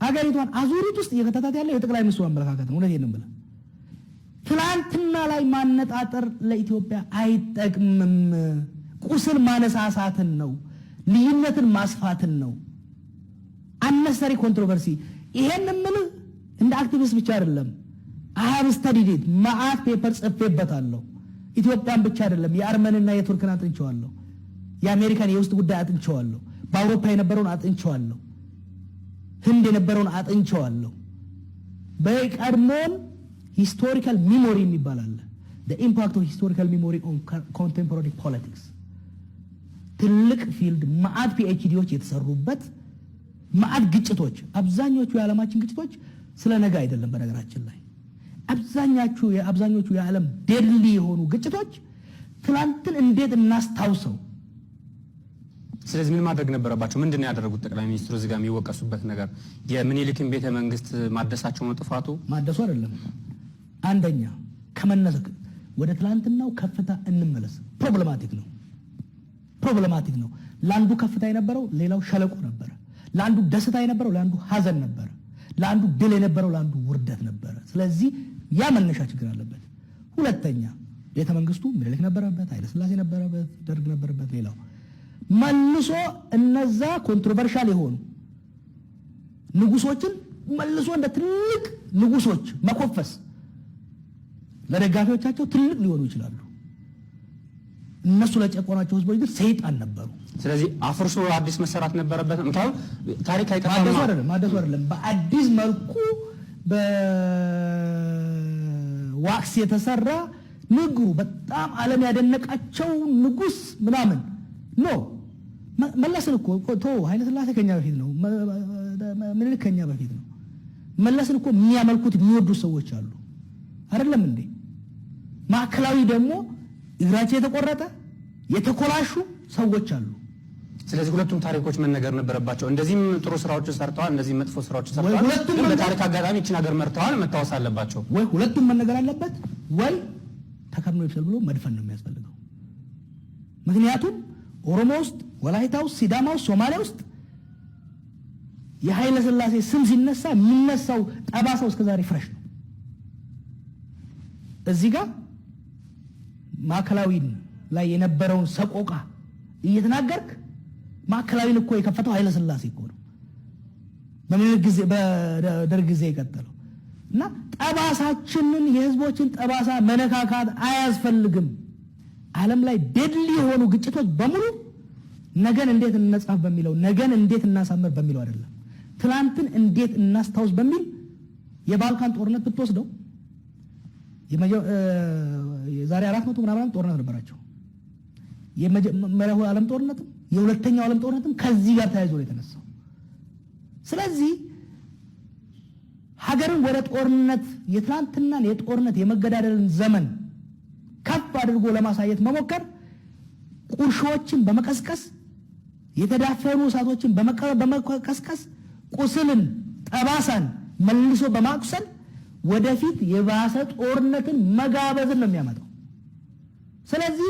አገሪቷን አዙሪት ውስጥ እየከተታት ያለው የጠቅላይ ሚኒስትሩ አመለካከት ነው። እውነቴን ነው የምልህ። ትላንትና ላይ ማነጣጠር ለኢትዮጵያ አይጠቅምም። ቁስል ማነሳሳትን ነው፣ ልዩነትን ማስፋትን ነው፣ አነሰሪ ኮንትሮቨርሲ። ይሄን የምልህ እንደ አክቲቪስት ብቻ አይደለም። I have studied it ማአት ፔፐር ጽፌበታለሁ። ኢትዮጵያን ብቻ አይደለም፣ የአርመንና የቱርክን አጥንቼዋለሁ፣ የአሜሪካን የውስጥ ጉዳይ አጥንቼዋለሁ፣ በአውሮፓ የነበረውን አጥንቼዋለሁ፣ ህንድ የነበረውን አጥንቼዋለሁ። በቀድሞን ሂስቶሪካል ሚሞሪ የሚባል አለ። the impact of historical memory on contemporary politics ትልቅ ፊልድ ማአት ፒኤችዲዎች የተሰሩበት ማአት ግጭቶች፣ አብዛኞቹ የዓለማችን ግጭቶች ስለ ነገ አይደለም። በነገራችን ላይ አብዛኞቹ የዓለም ዴድሊ የሆኑ ግጭቶች ትላንትን እንዴት እናስታውሰው። ስለዚህ ምን ማድረግ ነበረባቸው? ምንድነው ያደረጉት? ጠቅላይ ሚኒስትሩ እዚህ ጋር የሚወቀሱበት ነገር የምኒልክን ቤተ መንግስት ማደሳቸው ነው ጥፋቱ? ማደሱ አይደለም። አንደኛ ከመነሰክ ወደ ትላንትናው ከፍታ እንመለስ። ፕሮብሌማቲክ ነው። ለአንዱ ከፍታ የነበረው ሌላው ሸለቆ ነበር። ለአንዱ ደስታ የነበረው ለአንዱ ሀዘን ነበር። ለአንዱ ድል የነበረው ለአንዱ ውርደት ነበር። ስለዚህ ያ መነሻ ችግር አለበት። ሁለተኛ ቤተ መንግስቱ ምኒልክ ነበረበት፣ ኃይለ ሥላሴ ነበረበት፣ ደርግ ነበረበት። ሌላው መልሶ እነዛ ኮንትሮቨርሻል የሆኑ ንጉሶችን መልሶ እንደ ትልቅ ንጉሶች መኮፈስ ለደጋፊዎቻቸው ትልቅ ሊሆኑ ይችላሉ። እነሱ ለጨቆናቸው ህዝቦች ግን ሰይጣን ነበሩ። ስለዚህ አፍርሶ አዲስ መሰራት ነበረበት። ታሪክ አይጠፋም። ማደሱ አይደለም። በአዲስ መልኩ በዋክስ የተሰራ ንግሩ በጣም ዓለም ያደነቃቸው ንጉስ ምናምን ኖ መለስን እኮ ኃይለ ሥላሴ ከኛ በፊት ነው። ምኒልክ ከኛ በፊት ነው። መለስን እኮ የሚያመልኩት የሚወዱት ሰዎች አሉ አይደለም እንዴ? ማዕከላዊ ደግሞ እግራቸው የተቆረጠ የተኮላሹ ሰዎች አሉ። ስለዚህ ሁለቱም ታሪኮች መነገር ነበረባቸው። እንደዚህም ጥሩ ስራዎች ሰርተዋል፣ እንደዚህም መጥፎ ስራዎች ሰርተዋል። ግን በታሪክ አጋጣሚ እቺን ሀገር መርተዋል፣ መታወስ አለባቸው። ወይ ሁለቱም መነገር አለበት ወይ ተከርኖ ይብሰል ብሎ መድፈን ነው የሚያስፈልገው። ምክንያቱም ኦሮሞ ውስጥ፣ ወላይታ ውስጥ፣ ሲዳማ ውስጥ፣ ሶማሊያ ውስጥ የኃይለ ሥላሴ ስም ሲነሳ የሚነሳው ጠባሳው እስከዛሬ ፍረሽ ነው። እዚህ ጋር ማዕከላዊን ላይ የነበረውን ሰቆቃ እየተናገርክ ማዕከላዊን እኮ የከፈተው ኃይለ ሥላሴ እኮ ነው። በደርግ ጊዜ የቀጠለው እና ጠባሳችንን የህዝቦችን ጠባሳ መነካካት አያስፈልግም። ዓለም ላይ ዴድሊ የሆኑ ግጭቶች በሙሉ ነገን እንዴት እንጻፍ በሚለው ነገን እንዴት እናሳምር በሚለው አይደለም፣ ትላንትን እንዴት እናስታውስ በሚል የባልካን ጦርነት ብትወስደው የዛሬ 400 ምናምን ጦርነት ነበራቸው። የመጀመሪያው ዓለም ጦርነትም የሁለተኛው ዓለም ጦርነትም ከዚህ ጋር ተያይዞ ነው የተነሳው። ስለዚህ ሀገርን ወደ ጦርነት የትላንትናን የጦርነት የመገዳደልን ዘመን ከፍ አድርጎ ለማሳየት መሞከር ቁርሾችን በመቀስቀስ የተዳፈኑ እሳቶችን በመቀስቀስ ቁስልን ጠባሳን መልሶ በማቁሰል ወደፊት የባሰ ጦርነትን መጋበዝን ነው የሚያመጣው። ስለዚህ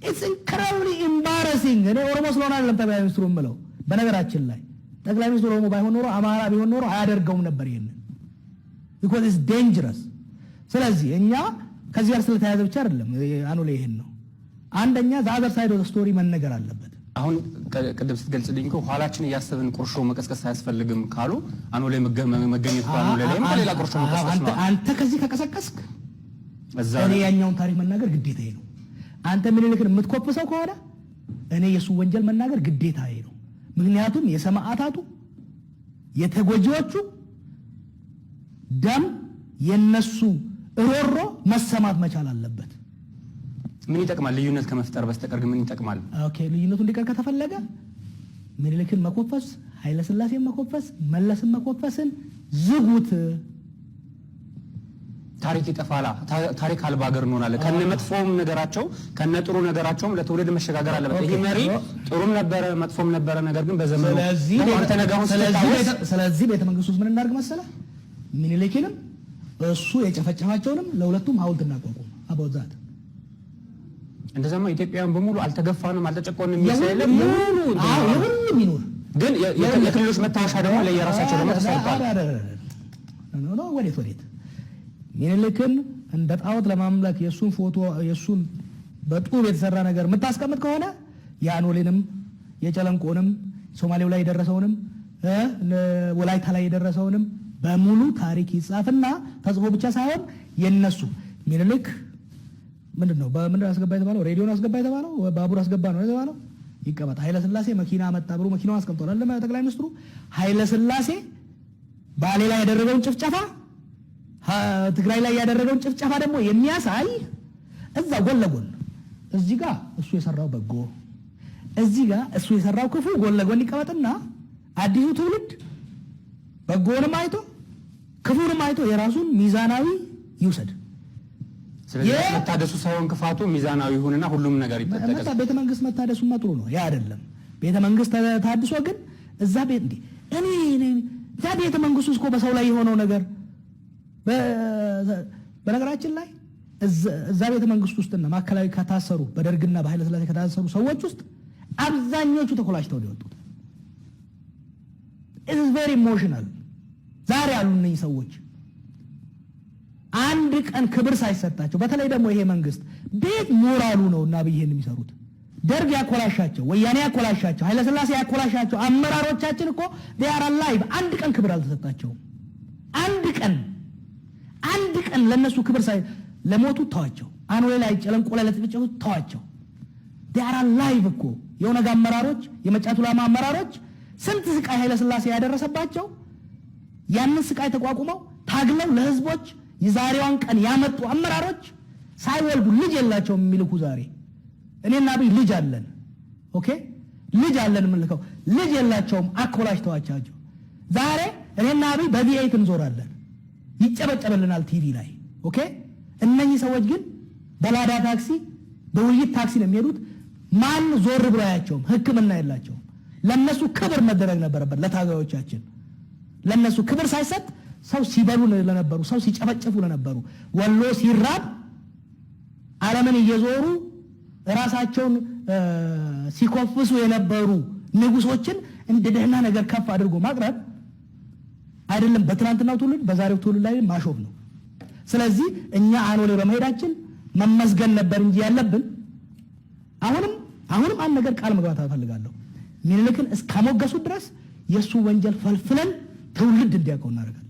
it's incredibly embarrassing። እኔ ኦሮሞ ስለሆነ አይደለም ጠቅላይ ሚኒስትሩ የምለው። በነገራችን ላይ ጠቅላይ ሚኒስትሩ ኦሮሞ ባይሆን ኖሮ አማራ ቢሆን ኖሮ አያደርገውም ነበር ይሄንን because it's dangerous። ስለዚህ እኛ ከዚህ ጋር ስለተያያዘ ብቻ አይደለም አኖሌ ይሄን ነው። አንደኛ the other side of the story መነገር አለበት። አሁን ቅድም ስትገልጽልኝ እኮ ኋላችን እያሰብን ቁርሾ መቀስቀስ አያስፈልግም ካሉ አኖሌ መገኘት ባኖሌ ላይም ሌላ ቁርሾ መቀስቀስ ነው። አንተ ከዚህ ከቀሰቀስክ እኔ ያኛውን ታሪክ መናገር ግዴታዬ ነው። አንተ ምኒልክን የምትኮፍሰው ከሆነ እኔ የሱ ወንጀል መናገር ግዴታዬ ነው። ምክንያቱም የሰማዕታቱ የተጎጂዎቹ ደም የነሱ ሮሮ መሰማት መቻል አለበት። ምን ይጠቅማል? ልዩነት ከመፍጠር በስተቀር ምን ይጠቅማል? ኦኬ ልዩነቱ እንዲቀር ከተፈለገ ምኒልክን መኮፈስ፣ ኃይለ ሥላሴን መኮፈስ፣ መለስን መኮፈስን ዝጉት። ታሪክ ይጠፋላ። ታሪክ አልባ ሀገር እንሆናለን። ከነ መጥፎም ነገራቸው ከነ ጥሩ ነገራቸውም ለትውልድ መሸጋገር አለበት። ይሄ መሪ ጥሩም ነበረ መጥፎም ነበረ፣ ነገር ግን በዘመኑ ስለዚህ ቤተ መንግስት ውስጥ ምን እናድርግ መሰለህ? ምኒልክንም እሱ የጨፈጨፋቸውንም ለሁለቱም ሐውልት እናቋቁም። አባውዛት እንደዛማ ኢትዮጵያውያን በሙሉ አልተገፋንም አልተጨቆንም የሚሰለም ሁሉ ይኖር ግን የክልሎች መታወሻ ደግሞ ለየራሳቸው ደግሞ ተሰርቷል። ወዴት ሚኒልክን እንደ ጣዖት ለማምለክ የሱን ፎቶ የሱን በጡብ የተሰራ ነገር የምታስቀምጥ ከሆነ የአኖሌንም የጨለንቆንም ሶማሌው ላይ የደረሰውንም ወላይታ ላይ የደረሰውንም በሙሉ ታሪክ ይጻፍና ተጽፎ ብቻ ሳይሆን የነሱ ሚኒልክ ምንድነው በምንድን አስገባ የተባለው? ሬዲዮን አስገባ የተባለው? ባቡር አስገባ ነው የተባለው? ይቀመጥ። ኃይለ ሥላሴ መኪና መጣ ብሎ መኪናውን አስቀምጧል አይደል? ጠቅላይ ሚኒስትሩ ኃይለ ሥላሴ ባሌ ላይ ያደረገውን ጭፍጨፋ ትግራይ ላይ ያደረገውን ጭፍጨፋ ደግሞ የሚያሳይ እዛ ጎን ለጎን እዚህ ጋር እሱ የሰራው በጎ እዚህ ጋር እሱ የሰራው ክፉ ጎን ለጎን ይቀመጥና አዲሱ ትውልድ በጎንም አይቶ ክፉንም አይቶ የራሱን ሚዛናዊ ይውሰድ። ስለዚህ መታደሱ ሳይሆን ክፋቱ ሚዛናዊ ይሁንና ሁሉም ነገር ይተጠቀስ። ቤተ መንግስት መታደሱማ ጥሩ ነው፣ ያ አይደለም። ቤተ መንግስት ታድሶ ግን እዛ ቤት እዛ ቤተ መንግስቱ እኮ በሰው ላይ የሆነው ነገር በነገራችን ላይ እዛ ቤተ መንግስት ውስጥና ማዕከላዊ ከታሰሩ በደርግና በኃይለ ሥላሴ ከታሰሩ ሰዎች ውስጥ አብዛኞቹ ተኮላሽተው ነው የወጡት። it is very emotional። ዛሬ ያሉ እነዚህ ሰዎች አንድ ቀን ክብር ሳይሰጣቸው፣ በተለይ ደግሞ ይሄ መንግስት ቤት ሞራሉ ነውና ይሄን የሚሰሩት ደርግ ያኮላሻቸው፣ ወያኔ ያኮላሻቸው፣ ኃይለ ሥላሴ ያኮላሻቸው አመራሮቻችን እኮ they are alive። አንድ ቀን ክብር አልተሰጣቸውም። አንድ ቀን ለነሱ ክብር ለሞቱ ተዋቸው። አኖሌ ላይ ጨለንቆ ላይ ለተጨፈጨፉት ተዋቸው። they are alive እኮ የኦነግ አመራሮች፣ የመጫቱ ላማ አመራሮች ስንት ስቃይ ኃይለ ሥላሴ ያደረሰባቸው ያንን ስቃይ ተቋቁመው ታግለው ለህዝቦች የዛሬዋን ቀን ያመጡ አመራሮች ሳይወልዱ ልጅ የላቸውም የሚልኩ ዛሬ እኔና አብይ ልጅ አለን። ኦኬ ልጅ አለን የምንልከው ልጅ የላቸውም። አኮላሽተዋቸው ዛሬ እኔና አብይ በቪኤት እንዞራለን፣ ይጨበጨበልናል ቲቪ ላይ። ኦኬ እነኚህ ሰዎች ግን በላዳ ታክሲ በውይይት ታክሲ ነው የሚሄዱት። ማን ዞር ብሎ አያቸውም። ሕክምና የላቸውም። ለነሱ ክብር መደረግ ነበረበት። ለታጋዮቻችን ለነሱ ክብር ሳይሰጥ ሰው ሲበሉ ለነበሩ፣ ሰው ሲጨፈጨፉ ለነበሩ፣ ወሎ ሲራብ ዓለምን እየዞሩ ራሳቸውን ሲኮፍሱ የነበሩ ንጉሶችን እንደ ደህና ነገር ከፍ አድርጎ ማቅረብ አይደለም በትናንትናው ትውልድ በዛሬው ትውልድ ላይ ማሾፍ ነው። ስለዚህ እኛ አኖሌ በመሄዳችን መመስገን ነበር እንጂ ያለብን። አሁንም አንድ ነገር ቃል መግባት እፈልጋለሁ። ሚኒልክን እስከሞገሱ ድረስ የሱ ወንጀል ፈልፍለን ትውልድ እንዲያውቀው እናደርጋለን።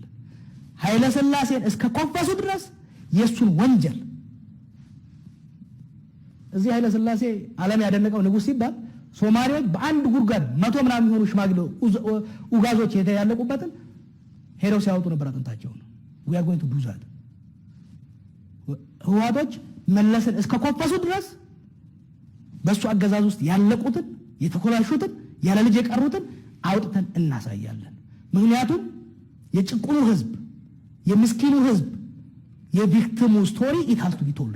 ኃይለ ሥላሴን እስከ ኮፈሱ ድረስ የሱን ወንጀል እዚህ ኃይለ ሥላሴ ዓለም ያደነቀው ንጉስ ሲባል ሶማሌዎች በአንድ ጉድጓድ 100 ምናምን የሚሆኑ ሽማግሌ ኡጋዞች የተያለቁበትን ሄደው ሲያወጡ ነበር አጥንታቸውን። we are going to do that። ህዋቶች መለስን እስከ ኮፈሱ ድረስ በሱ አገዛዝ ውስጥ ያለቁትን የተኮላሹትን ያለ ልጅ የቀሩትን አውጥተን እናሳያለን። ምክንያቱም የጭቁኑ ህዝብ የምስኪኑ ህዝብ የቪክቲሙ ስቶሪ it has to be told።